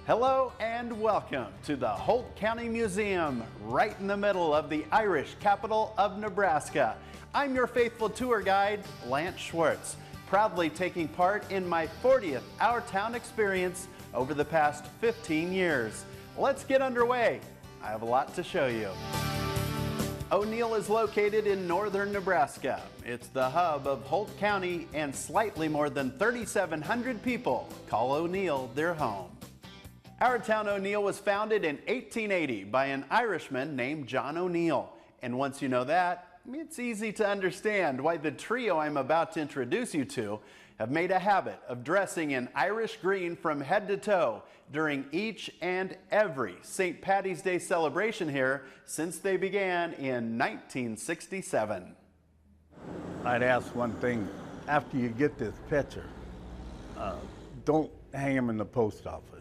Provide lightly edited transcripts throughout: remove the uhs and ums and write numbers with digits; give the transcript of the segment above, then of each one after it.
Hello and welcome to the Holt County Museum, right in the middle of the Irish capital of Nebraska. I'm your faithful tour guide, Lance Schwartz, proudly taking part in my 40th Our Town experience over the past 15 years. Let's get underway. I have a lot to show you. O'Neill is located in northern Nebraska. It's the hub of Holt County, and slightly more than 3,700 people call O'Neill their home. Our Town O'Neill was founded in 1880 by an Irishman named John O'Neill. And once you know that, it's easy to understand why the trio I'm about to introduce you to have made a habit of dressing in Irish green from head to toe during each and every St. Paddy's Day celebration here since they began in 1967. I'd ask one thing. After you get this picture, don't hang them in the post office.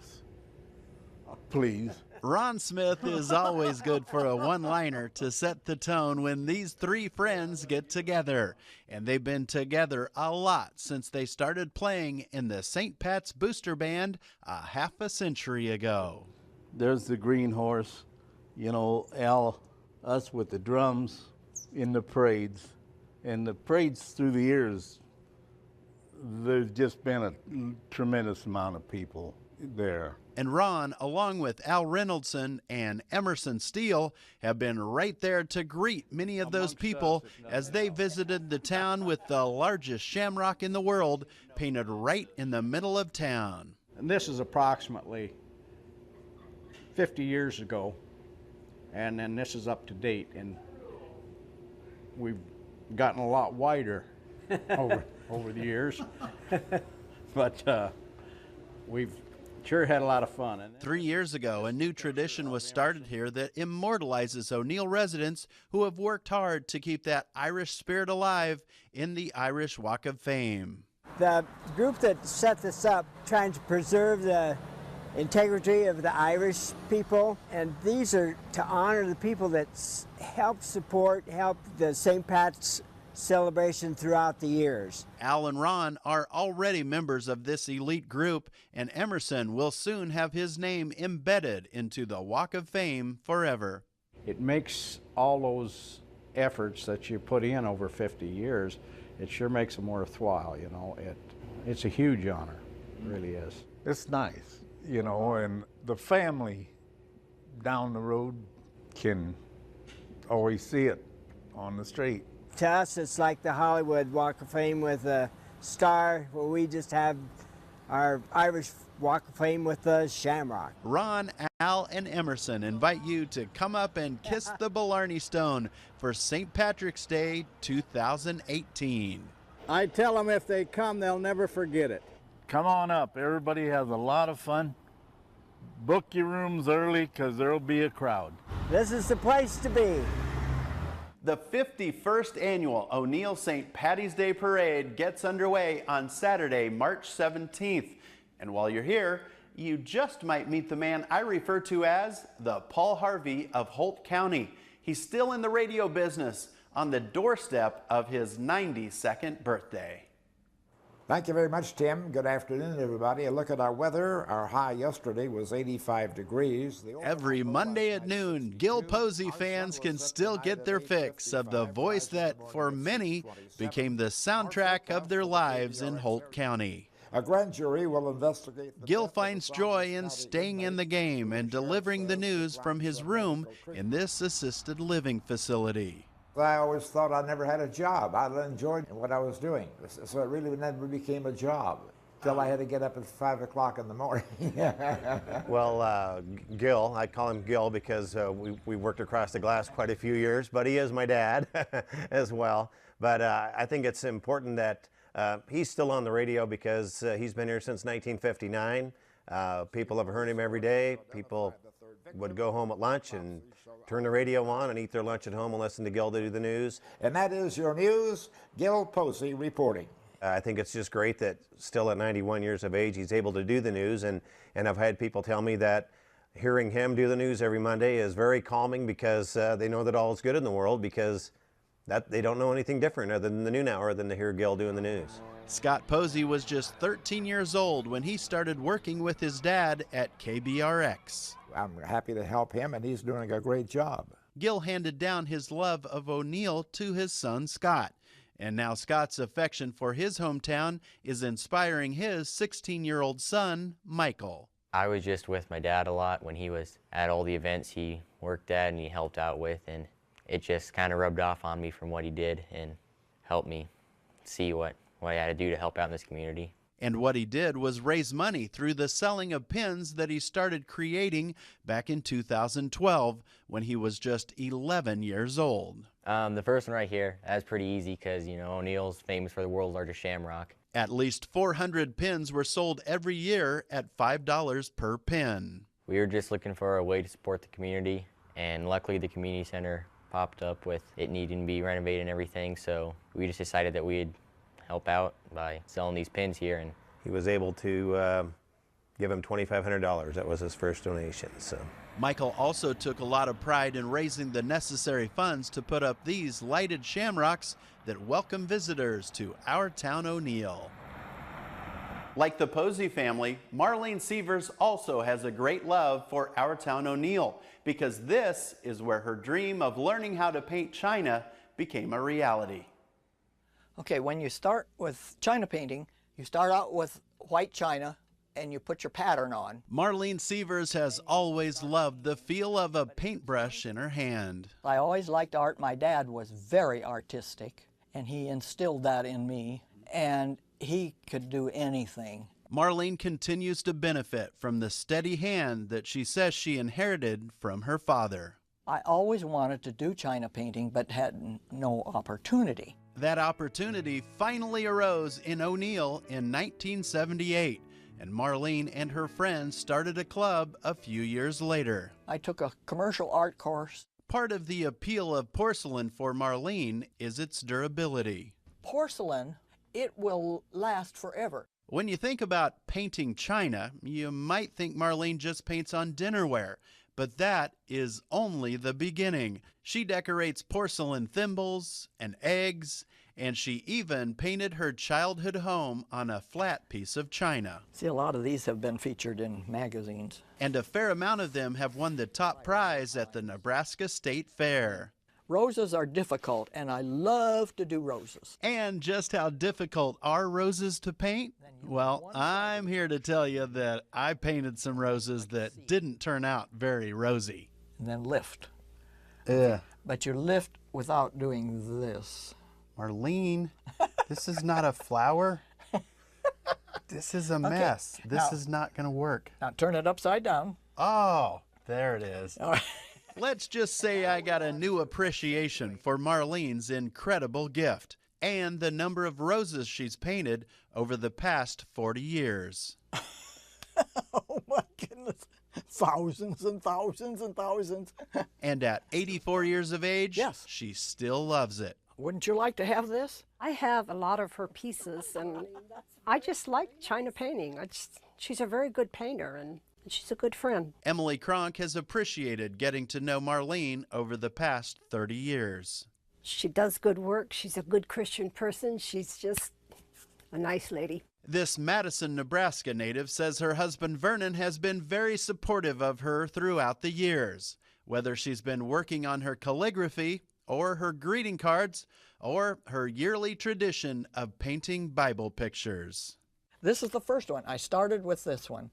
Please. Ron Smith is always good for a one-liner to set the tone when these three friends get together. And they've been together a lot since they started playing in the St. Pat's Booster Band a half a century ago. There's the green horse, you know, Al, us with the drums in the parades. And the parades through the years, there's just been a tremendous amount of people there. And Ron, along with Al Reynoldson and Emerson Steele, have been right there to greet many of those people as they visited the town with the largest shamrock in the world painted right in the middle of town. And this is approximately 50 years ago, and then this is up to date, and we've gotten a lot wider over the years, but we've sure had a lot of fun. 3 years ago, a new tradition was started here that immortalizes O'Neill residents who have worked hard to keep that Irish spirit alive in the Irish Walk of Fame. The group that set this up trying to preserve the integrity of the Irish people, and these are to honor the people that help the St. Pat's celebration throughout the years. Al and Ron are already members of this elite group, and Emerson will soon have his name embedded into the Walk of Fame forever. It makes all those efforts that you put in over 50 years, it sure makes them worthwhile, you know. It's a huge honor, it really is. It's nice, you know, and the family down the road can always see it on the street. To us, it's like the Hollywood Walk of Fame with a star, where we just have our Irish Walk of Fame with the shamrock. Ron, Al, and Emerson invite you to come up and kiss the Blarney Stone for St. Patrick's Day 2018. I tell them if they come, they'll never forget it. Come on up. Everybody has a lot of fun. Book your rooms early because there'll be a crowd. This is the place to be. The 51st annual O'Neill St. Paddy's Day Parade gets underway on Saturday, March 17th. And while you're here, you just might meet the man I refer to as the Paul Harvey of Holt County. He's still in the radio business on the doorstep of his 92nd birthday. Thank you very much, Tim. Good afternoon, everybody. A look at our weather. Our high yesterday was 85 degrees. Every Monday at noon, Gil Posey fans can still get their fix of the voice that, for many, became the soundtrack of their lives in Holt County. A grand jury will investigate. Gil finds joy in staying in the game and delivering the news from his room in this assisted living facility. I always thought I never had a job. I enjoyed what I was doing. So it really never became a job till I had to get up at 5 o'clock in the morning. Well, Gil, I call him Gil because we worked across the glass quite a few years, but he is my dad as well. But I think it's important that he's still on the radio because he's been here since 1959. People have heard him every day. People would go home at lunch and turn the radio on and eat their lunch at home and listen to Gil to do the news. And that is your news, Gil Posey reporting. I think it's just great that still at 91 years of age, he's able to do the news. And I've had people tell me that hearing him do the news every Monday is very calming because they know that all is good in the world because that they don't know anything different other than the noon hour than to hear Gil doing the news. Scott Posey was just 13 years old when he started working with his dad at KBRX. I'm happy to help him, and he's doing a great job. Gil handed down his love of O'Neill to his son Scott, and now Scott's affection for his hometown is inspiring his 16-year-old son, Michael. I was just with my dad a lot when he was at all the events he worked at and he helped out with, and it just kind of rubbed off on me from what he did and helped me see what I had to do to help out in this community. And what he did was raise money through the selling of pins that he started creating back in 2012 when he was just 11 years old. The first one right here, that's pretty easy because, you know, O'Neill's famous for the world's largest shamrock. At least 400 pins were sold every year at $5 per pin. We were just looking for a way to support the community, and luckily the community center popped up with it needing to be renovated and everything, so we just decided that we'd help out by selling these pins here. And he was able to give him $2,500. That was his first donation. So Michael also took a lot of pride in raising the necessary funds to put up these lighted shamrocks that welcome visitors to our town O'Neill. Like the Posey family, Marlene Severs also has a great love for our town O'Neill because this is where her dream of learning how to paint china became a reality. Okay, when you start with china painting, you start out with white china and you put your pattern on. Marlene Severs has always loved the feel of a paintbrush in her hand. I always liked art. My dad was very artistic, and he instilled that in me, and he could do anything. Marlene continues to benefit from the steady hand that she says she inherited from her father. I always wanted to do china painting, but had no opportunity. That opportunity finally arose in O'Neill in 1978, and Marlene and her friends started a club a few years later. I took a commercial art course. Part of the appeal of porcelain for Marlene is its durability. Porcelain, it will last forever. When you think about painting china, you might think Marlene just paints on dinnerware, but that is only the beginning. She decorates porcelain thimbles and eggs, and she even painted her childhood home on a flat piece of china. See, a lot of these have been featured in magazines. And a fair amount of them have won the top prize at the Nebraska State Fair. Roses are difficult, and I love to do roses. And just how difficult are roses to paint? Well, I'm here to tell you that I painted some roses that didn't turn out very rosy. And then lift. Yeah. But you lift without doing this. Marlene, this is not a flower. This is a mess. This is not going to work. Now turn it upside down. Oh, there it is. All right. Let's just say I got a new appreciation for Marlene's incredible gift and the number of roses she's painted over the past 40 years. Oh my goodness. Thousands and thousands and thousands. And at 84 years of age, yes, she still loves it. Wouldn't you like to have this? I have a lot of her pieces, and I just like china painting. She's a very good painter, and she's a good friend. Emily Kronk has appreciated getting to know Marlene over the past 30 years. She does good work. She's a good Christian person. She's just a nice lady. This Madison, Nebraska native says her husband Vernon has been very supportive of her throughout the years, whether she's been working on her calligraphy or her greeting cards or her yearly tradition of painting Bible pictures. This is the first one. I started with this one,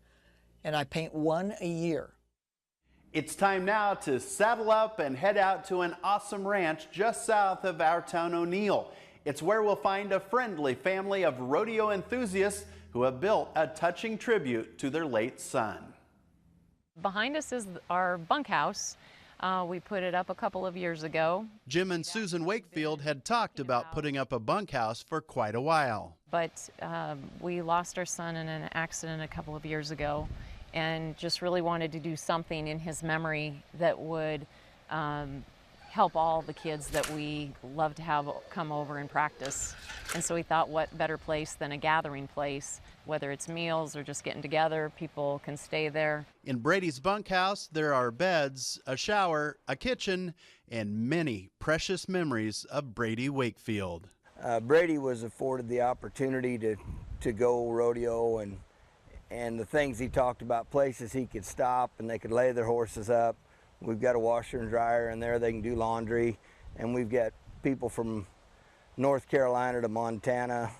and I paint one a year. It's time now to saddle up and head out to an awesome ranch just south of our town O'Neill. It's where we'll find a friendly family of rodeo enthusiasts who have built a touching tribute to their late son. Behind us is our bunkhouse. We put it up a couple of years ago. Jim and Susan Wakefield had talked about putting up a bunkhouse for quite a while. But we lost our son in an accident a couple of years ago and just really wanted to do something in his memory that would help all the kids that we love to have come over and practice. And so we thought, what better place than a gathering place, whether it's meals or just getting together, people can stay there. In Bradys Bunkhouse, there are beds, a shower, a kitchen, and many precious memories of Brady Wakefield. Brady was afforded the opportunity to go rodeo, and the things he talked about, places he could stop and they could lay their horses up. We've got a washer and dryer in there, they can do laundry, and we've got people from North Carolina to Montana,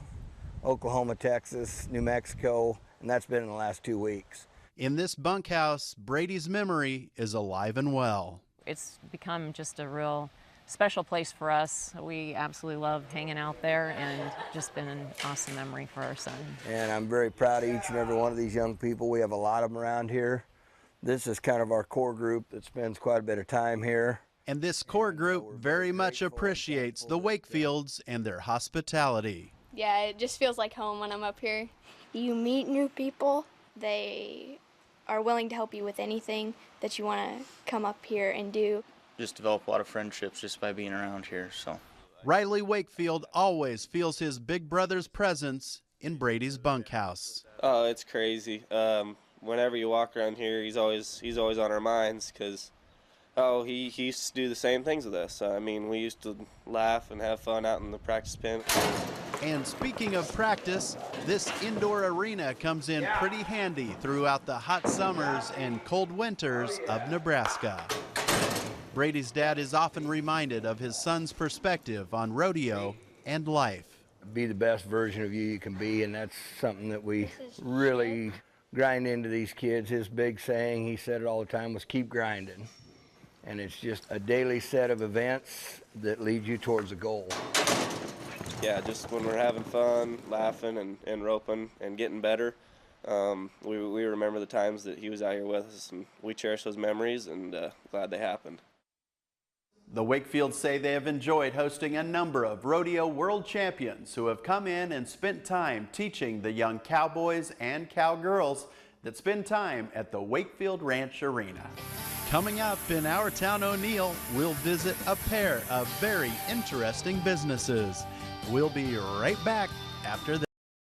Oklahoma, Texas, New Mexico, and that's been in the last 2 weeks. In this bunkhouse, Brady's memory is alive and well. It's become just a real special place for us. We absolutely love hanging out there, and just been an awesome memory for our son. And I'm very proud of each and every one of these young people. We have a lot of them around here. This is kind of our core group that spends quite a bit of time here. And this core group very much appreciates the Wakefields and their hospitality. Yeah, it just feels like home when I'm up here. You meet new people. They are willing to help you with anything that you want to come up here and do. Just develop a lot of friendships just by being around here. So Riley Wakefield always feels his big brother's presence in Brady's bunkhouse. Oh, it's crazy. Whenever you walk around here, he's always on our minds because, he used to do the same things with us. I mean, we used to laugh and have fun out in the practice pen. And speaking of practice, this indoor arena comes in pretty handy throughout the hot summers and cold winters of Nebraska. Brady's dad is often reminded of his son's perspective on rodeo and life. Be the best version of you can be, and that's something that we really grind into these kids. His big saying, he said it all the time, was keep grinding. And it's just a daily set of events that lead you towards a goal. Yeah, just when we're having fun, laughing and roping and getting better, we remember the times that he was out here with us, and we cherish those memories, and glad they happened. The Wakefields say they have enjoyed hosting a number of rodeo world champions who have come in and spent time teaching the young cowboys and cowgirls that spend time at the Wakefield Ranch Arena. Coming up in our town O'Neill, we'll visit a pair of very interesting businesses. We'll be right back after this.